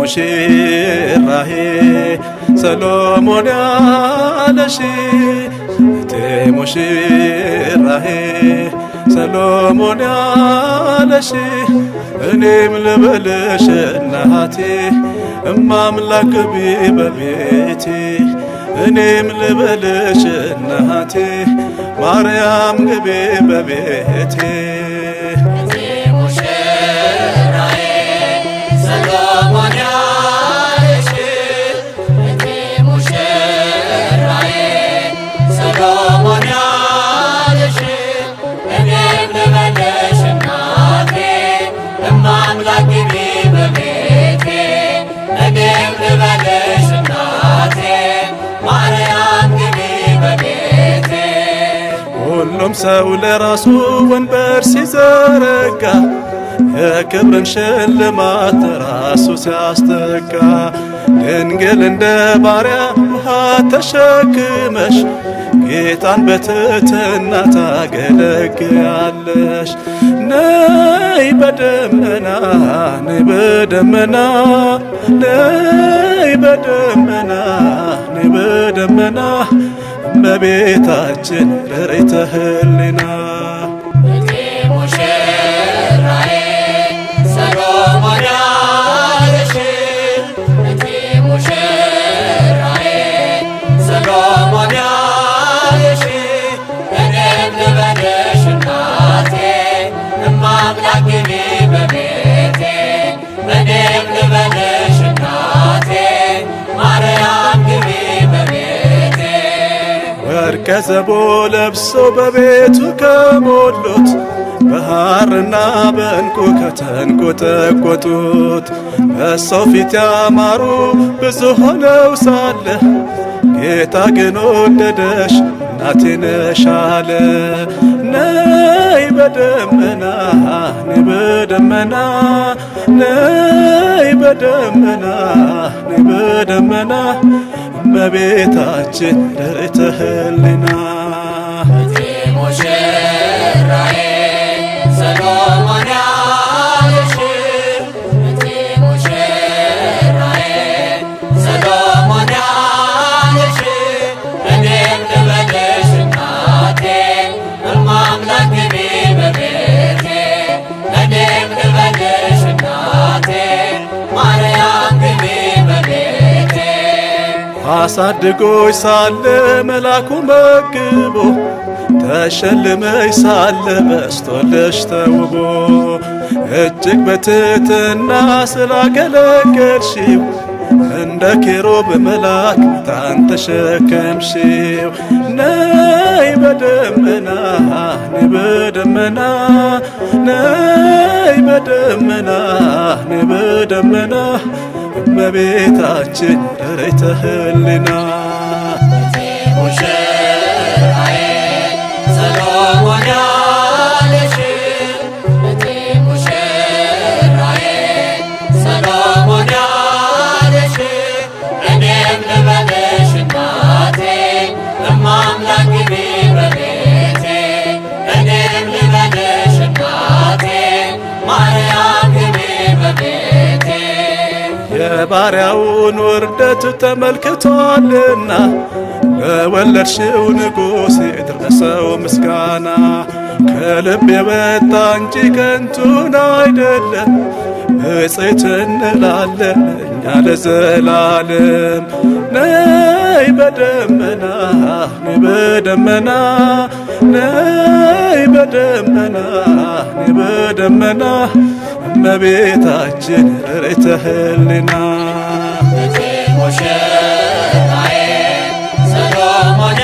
ሙሽራዬ ሰሎሞን ያለሽ እቴ ሙሽራዬ ሰሎሞን ያለሽ እኔም ልበልሽ እናቴ እማምላክ ግቢ በቤቴ እኔም ልበልሽ እናቴ ማርያም ግቢ በቤቴ ሁሉም ሰው ለራሱ ወንበር ሲዘረጋ የክብርን ሽልማት ራሱ ሲያስተጋ ድንግል እንደ ባሪያ ውሃ ተሸክመሽ ጌታን በትሕትና ታገለግያለሽ። ነይ በደመና ነይ በደመና ነይ በደመና ነይ በደመና እመቤታችን ርሪተ ህሊና ወርቀ ዘቦ ለብሶ በቤቱ ከሞሉት በሐርና በዕንቁ ከተንቆጠቆጡት በሰው ፊት ያማሩ ብዙ ሆነው ሳለ ጌታ ግን ወደደሽ እናቴ ነሽ አለ። ነይ በደመና ነይ በደመና ነይ በደመና ነይ በደመና እመቤታችን ርሪተ ህሊና ሙሽራዬ ሰሎሞን ያለሽ እቴ ሙሽራዬ ሰሎሞን ያለሽ እኔም ልበልሽ እናቴ እማምላክ ግቢ በቤቴ እኔም ልበልሽ እናቴ ማርያም ግቢ በቤቴ አሳድጎሽ ሳለ መላኩ መግቦ ተሸልመሽ ሳለ በስቶልሽ ተውቦ እጅግ በትሕትና ስላገለገልሽው እንደ ኬሩብ መልአክ ታን ተሸከምሽው። ነይ በደመና ነይ በደመና ነይ በደመና ነይ በደመና እመቤታችን ርሪተ ህሊና ሙሽራዬ ሰሎሞን ያለሽ እቴ ሙሽራዬ ሰሎሞን ያለሽ እኔም ልበልሽ እናቴ እማምላክ ግቢ በቤቴ እኔም ልበልሽ እናቴ ማርያም ግቢ በቤቴ የባሪያውን ውርደት ተመልክቷልና ለወለድሽው ንጉሥ የደረሰው ምስጋና ከልብ የወጣ እንጂ ከንቱን አይደለም። ብፅዕት እንላለን እኛ ለዘላለም። ነይ በደመና ነይ በደመና ነይ በደመና ነይ በደመና እመቤታችን ርሪተ ህሊና ሙሽራዬ ሰሎሞን